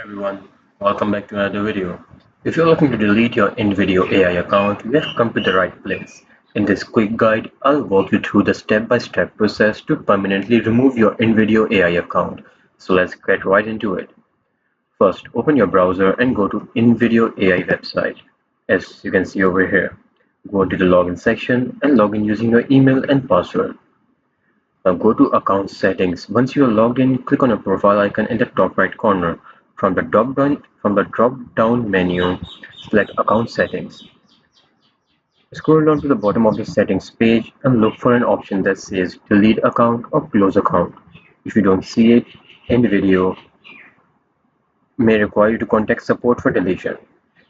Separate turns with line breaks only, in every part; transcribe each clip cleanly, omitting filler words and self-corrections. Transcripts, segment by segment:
Everyone, welcome back to another video. If you're looking to delete your InVideo AI account, you have come to the right place. In this quick guide, I'll walk you through the step-by-step process to permanently remove your InVideo AI account. So let's get right into it. First, open your browser and go to InVideo AI website. As you can see over here, go into the login section and log in using your email and password. Now go to Account Settings. Once you are logged in, click on a profile icon in the top right corner. From the drop-down menu, select Account Settings. Scroll down to the bottom of the settings page and look for an option that says Delete Account or Close Account. If you don't see it, InVideo may require you to contact support for deletion.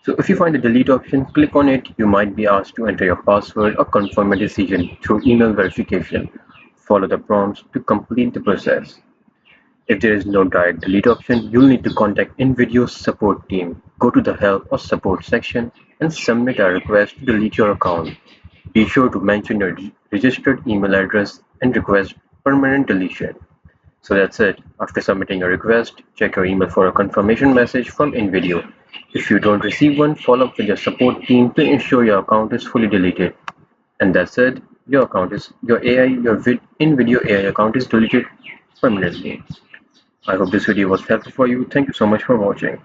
So if you find the delete option, click on it. You might be asked to enter your password or confirm a decision through email verification. Follow the prompts to complete the process. If there is no direct delete option, you'll need to contact InVideo's support team. Go to the help or support section and submit a request to delete your account. Be sure to mention your registered email address and request permanent deletion. So that's it. After submitting a request, check your email for a confirmation message from InVideo. If you don't receive one, follow up with your support team to ensure your account is fully deleted. And that's it. Your InVideo AI account is deleted permanently. I hope this video was helpful for you. Thank you so much for watching.